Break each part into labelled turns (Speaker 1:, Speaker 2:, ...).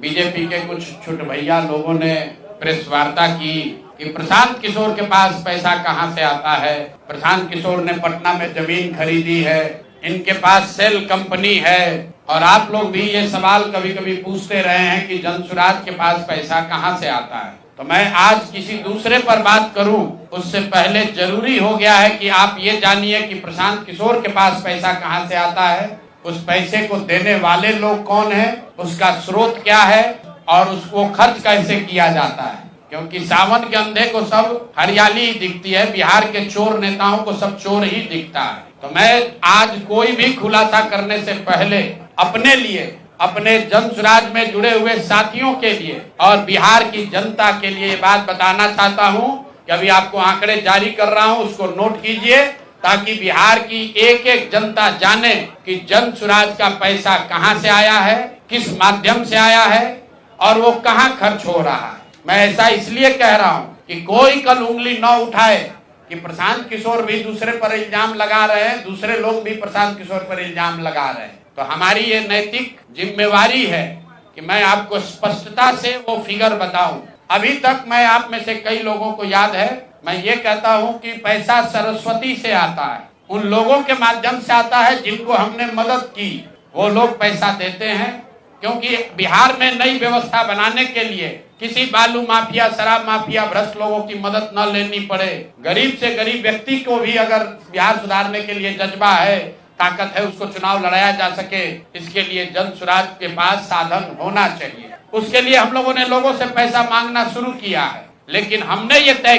Speaker 1: BJP के कुछ छोटे भैया लोगों ने प्रेस वार्ता की कि प्रशांत किशोर के पास पैसा कहां से आता है। प्रशांत किशोर ने पटना में जमीन खरीदी है, इनके पास सेल कंपनी है। और आप लोग भी ये सवाल कभी कभी पूछते रहे हैं कि जनसुराज के पास पैसा कहां से आता है। तो मैं आज किसी दूसरे पर बात करूं उससे पहले जरूरी हो गया है कि आप ये जानिए कि प्रशांत किशोर के पास पैसा कहां से आता है, उस पैसे को देने वाले लोग कौन है, उसका स्रोत क्या है और उसको खर्च कैसे किया जाता है। क्योंकि सावन के अंधे को सब हरियाली दिखती है, बिहार के चोर नेताओं को सब चोर ही दिखता है। तो मैं आज कोई भी खुलासा करने से पहले अपने लिए, अपने जनसुराज में जुड़े हुए साथियों के लिए और बिहार की जनता के लिए ये बात बताना चाहता हूं कि अभी आपको आंकड़े जारी कर रहा हूं, उसको नोट कीजिए ताकि बिहार की एक एक जनता जाने कि जनसुराज का पैसा कहां से आया है, किस माध्यम से आया है और वो कहां खर्च हो रहा है। मैं ऐसा इसलिए कह रहा हूं कि कोई कल उंगली न उठाए कि प्रशांत किशोर भी दूसरे पर इल्जाम लगा रहे हैं, दूसरे लोग भी प्रशांत किशोर पर इल्जाम लगा रहे हैं। तो हमारी ये नैतिक जिम्मेवारी है कि मैं आपको स्पष्टता से वो फिगर बताऊं। अभी तक मैं आप में से कई लोगों को याद है, मैं ये कहता हूं कि पैसा सरस्वती से आता है, उन लोगों के माध्यम से आता है जिनको हमने मदद की, वो लोग पैसा देते हैं। क्योंकि बिहार में नई व्यवस्था बनाने के लिए किसी बालू माफिया, शराब माफिया, भ्रष्ट लोगों की मदद न लेनी पड़े, गरीब से गरीब व्यक्ति को भी अगर बिहार सुधारने के लिए जज्बा है, ताकत है, उसको चुनाव लड़ाया जा सके, इसके लिए जनसुराज के पास साधन होना चाहिए। उसके लिए हम लोगों ने लोगों से पैसा मांगना शुरू किया है, लेकिन हमने ये तय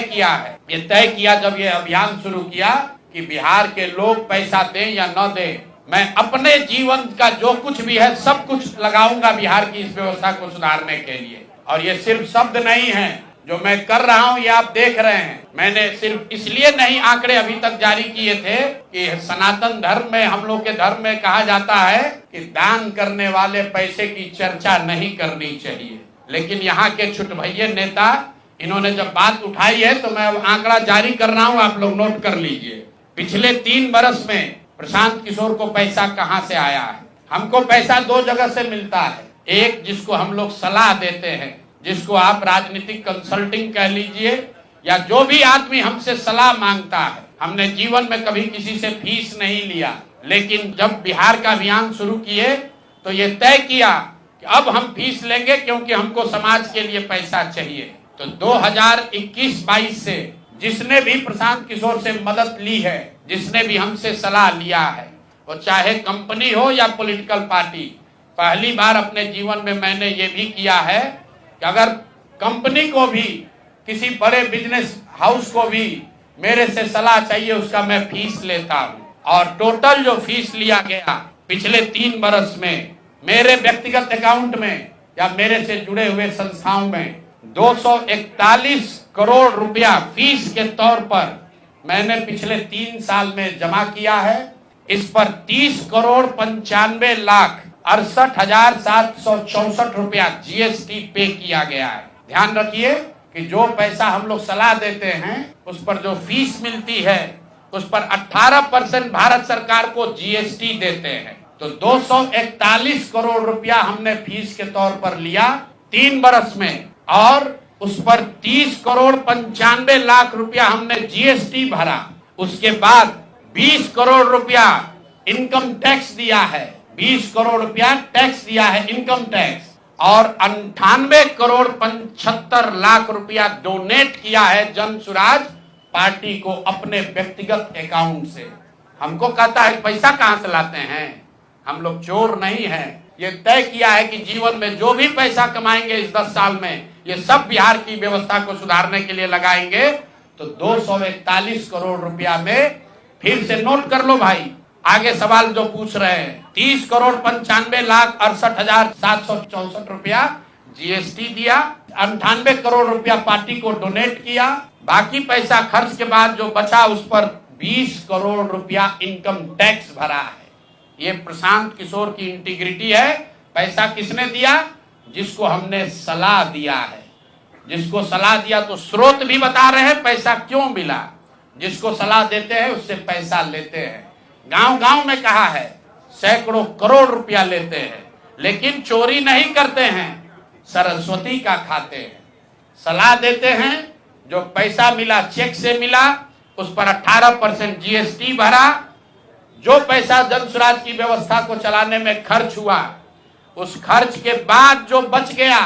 Speaker 1: किया जब ये अभियान शुरू किया कि बिहार के लोग पैसा दें या न दें, मैं अपने जीवन का जो कुछ भी है सब कुछ लगाऊंगा बिहार की इस व्यवस्था को सुधारने के लिए। और ये सिर्फ शब्द नहीं है जो मैं कर रहा हूं, ये आप देख रहे हैं। मैंने सिर्फ इसलिए नहीं आंकड़े अभी तक जारी किए थे कि सनातन धर्म में, हम लोग के धर्म में कहा जाता है कि दान करने वाले पैसे की चर्चा नहीं करनी चाहिए। लेकिन यहाँ के छुटभैये नेता, इन्होंने जब बात उठाई है तो मैं आंकड़ा जारी कर रहा हूँ, आप लोग नोट कर लीजिए। पिछले 3 वर्ष में प्रशांत किशोर को पैसा कहां से आया है। हमको पैसा 2 जगह से मिलता है। एक, जिसको हम लोग सलाह देते हैं, जिसको आप राजनीतिक कंसल्टिंग कह लीजिए, या जो भी आदमी हमसे सलाह मांगता है। हमने जीवन में कभी किसी से फीस नहीं लिया, लेकिन जब बिहार का अभियान शुरू किए तो ये तय किया कि अब हम फीस लेंगे क्योंकि हमको समाज के लिए पैसा चाहिए। तो 2021-22 से जिसने भी प्रशांत किशोर से मदद ली है, जिसने भी हमसे सलाह लिया है, वो चाहे कंपनी हो या पॉलिटिकल पार्टी, पहली बार अपने जीवन में मैंने ये भी किया है कि अगर कंपनी को भी, किसी बड़े बिजनेस हाउस को भी मेरे से सलाह चाहिए, उसका मैं फीस लेता हूँ। और टोटल जो फीस लिया गया पिछले 3 वर्ष में मेरे व्यक्तिगत अकाउंट में या मेरे से जुड़े हुए संस्थाओं में 241 करोड़ रुपया फीस के तौर पर मैंने पिछले 3 साल में जमा किया है। इस पर 30 करोड़ 95 लाख 68,764 रुपया जीएसटी पे किया गया है। ध्यान रखिए कि जो पैसा हम लोग सलाह देते हैं, उस पर जो फीस मिलती है, उस पर 18% भारत सरकार को जीएसटी देते हैं। तो 241 करोड़ रुपया हमने फीस के तौर पर लिया 3 वर्ष में, और उस पर 30 करोड़ 95 लाख रुपया हमने जीएसटी भरा। उसके बाद 20 करोड़ रुपया इनकम टैक्स दिया है, 20 करोड़ रुपया टैक्स दिया है, इनकम टैक्स, और 98 करोड़ 75 लाख रुपया डोनेट किया है जनसुराज पार्टी को अपने व्यक्तिगत अकाउंट से। हमको कहता है पैसा कहां से लाते हैं, हम लोग चोर नहीं हैं। ये तय किया है कि जीवन में जो भी पैसा कमाएंगे इस 10 साल में, ये सब बिहार की व्यवस्था को सुधारने के लिए लगाएंगे। तो 241 करोड़ रुपया में, फिर से नोट कर लो भाई, आगे सवाल जो पूछ रहे हैं, 30 करोड़ 95 लाख 68,764 रुपया जीएसटी दिया, 98 करोड़ रुपया पार्टी को डोनेट किया, बाकी पैसा खर्च के बाद जो बचा उस पर 20 करोड़ रुपया इनकम टैक्स भरा है। ये प्रशांत किशोर की इंटीग्रिटी है। पैसा किसने दिया? जिसको हमने सलाह दिया है। जिसको सलाह दिया तो स्रोत भी बता रहे हैं पैसा क्यों मिला। जिसको सलाह देते हैं उससे पैसा लेते हैं। गांव गांव में कहा है, सैकड़ों करोड़ रुपया लेते हैं, लेकिन चोरी नहीं करते हैं। सरस्वती का खाते हैं, सलाह देते हैं। जो पैसा मिला चेक से मिला, उस पर 18% जीएसटी भरा। जो पैसा जन स्वराज की व्यवस्था को चलाने में खर्च हुआ, उस खर्च के बाद जो बच गया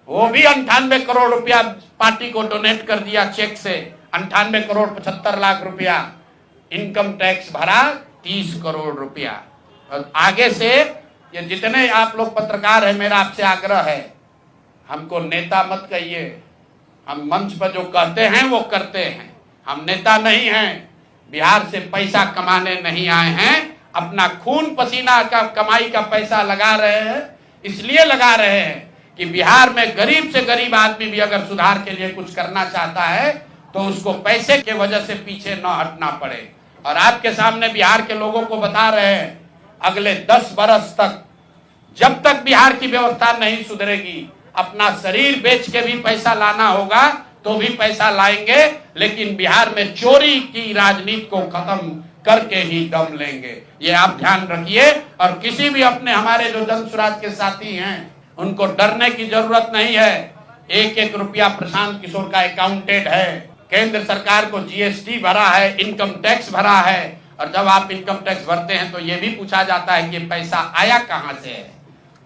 Speaker 1: वो भी 98 करोड़ रुपया पार्टी को डोनेट कर दिया चेक से। 98 करोड़ 75 लाख रुपया। इनकम टैक्स भरा 30 करोड़ रुपया। और आगे से ये जितने आप लोग पत्रकार हैं, मेरा आपसे आग्रह है, हमको नेता मत कहिए। हम मंच पर जो कहते हैं वो करते हैं। हम नेता नहीं हैं, बिहार से पैसा कमाने नहीं आए हैं। अपना खून पसीना का कमाई का पैसा लगा रहे हैं। इसलिए लगा रहे हैं कि बिहार में गरीब से गरीब आदमी भी अगर सुधार के लिए कुछ करना चाहता है तो उसको पैसे के वजह से पीछे न हटना पड़े। और आपके सामने बिहार के लोगों को बता रहे हैं, अगले 10 बरस तक जब तक बिहार की व्यवस्था नहीं सुधरेगी, अपना शरीर बेच के भी पैसा लाना होगा तो भी पैसा लाएंगे, लेकिन बिहार में चोरी की राजनीति को खत्म करके ही दम लेंगे। ये आप ध्यान रखिए। और किसी भी अपने हमारे जो जन स्वराज के साथी हैं, उनको डरने की जरूरत नहीं है। 1-1 रुपया प्रशांत किशोर का अकाउंटेड है। केंद्र सरकार को जीएसटी भरा है, इनकम टैक्स भरा है। और जब आप इनकम टैक्स भरते हैं तो ये भी पूछा जाता है कि पैसा आया कहां से है।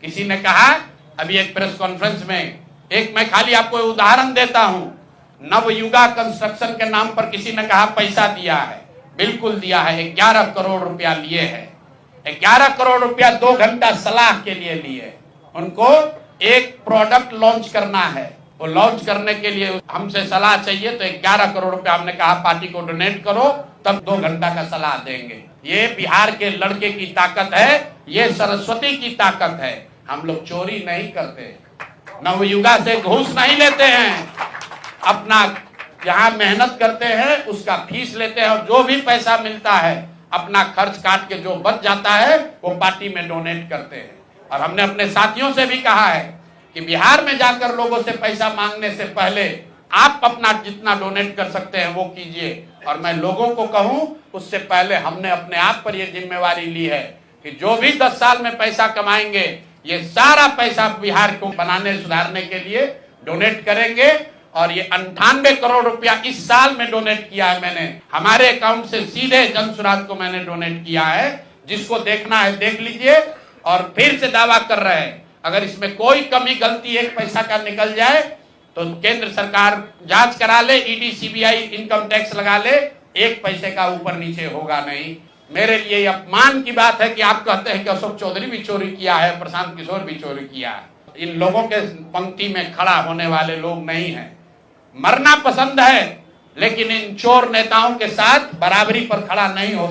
Speaker 1: किसी ने कहा अभी एक प्रेस कॉन्फ्रेंस में, एक मैं खाली आपको उदाहरण देता हूं, नवयुगा कंस्ट्रक्शन के नाम पर किसी ने कहा पैसा दिया है। बिल्कुल दिया है। 11 करोड़ रुपया लिए है। 11 करोड़ रुपया 2 घंटा सलाह के लिए लिए। उनको एक प्रोडक्ट लॉन्च करना है, वो लॉन्च करने के लिए हमसे सलाह चाहिए, तो 11 करोड़ रुपया हमने कहा पार्टी को डोनेट करो, तब 2 घंटा का सलाह देंगे। ये बिहार के लड़के की ताकत है, ये सरस्वती की ताकत है। हम लोग चोरी नहीं करते, नवयुगा से घूस नहीं लेते हैं, अपना जहां मेहनत करते हैं उसका फीस लेते हैं, और जो भी पैसा मिलता है अपना खर्च काट के जो बच जाता है वो पार्टी में डोनेट करते हैं। और हमने अपने साथियों से भी कहा है कि बिहार में जाकर लोगों से पैसा मांगने से पहले आप अपना जितना डोनेट कर सकते हैं वो कीजिए। और मैं लोगों को कहूं, उससे पहले हमने अपने आप पर यह जिम्मेवारी ली है कि जो भी 10 साल में पैसा कमाएंगे, ये सारा पैसा बिहार को बनाने सुधारने के लिए डोनेट करेंगे। और ये 98 करोड़ रुपया इस साल में डोनेट किया है मैंने, हमारे अकाउंट से सीधे जन स्वराज को मैंने डोनेट किया है। जिसको देखना है देख लीजिए। और फिर से दावा कर रहे हैं, अगर इसमें कोई कमी गलती 1 पैसा का निकल जाए तो केंद्र सरकार जांच करा ले, ईडी सीबीआई इनकम टैक्स लगा ले, 1 पैसे का ऊपर नीचे होगा नहीं। मेरे लिए अपमान की बात है कि आप कहते हैं कि अशोक चौधरी भी चोरी किया है, प्रशांत किशोर भी चोरी किया है। इन लोगों के पंक्ति में खड़ा होने वाले लोग नहीं है। मरना पसंद है, लेकिन इन चोर नेताओं के साथ बराबरी पर खड़ा नहीं हो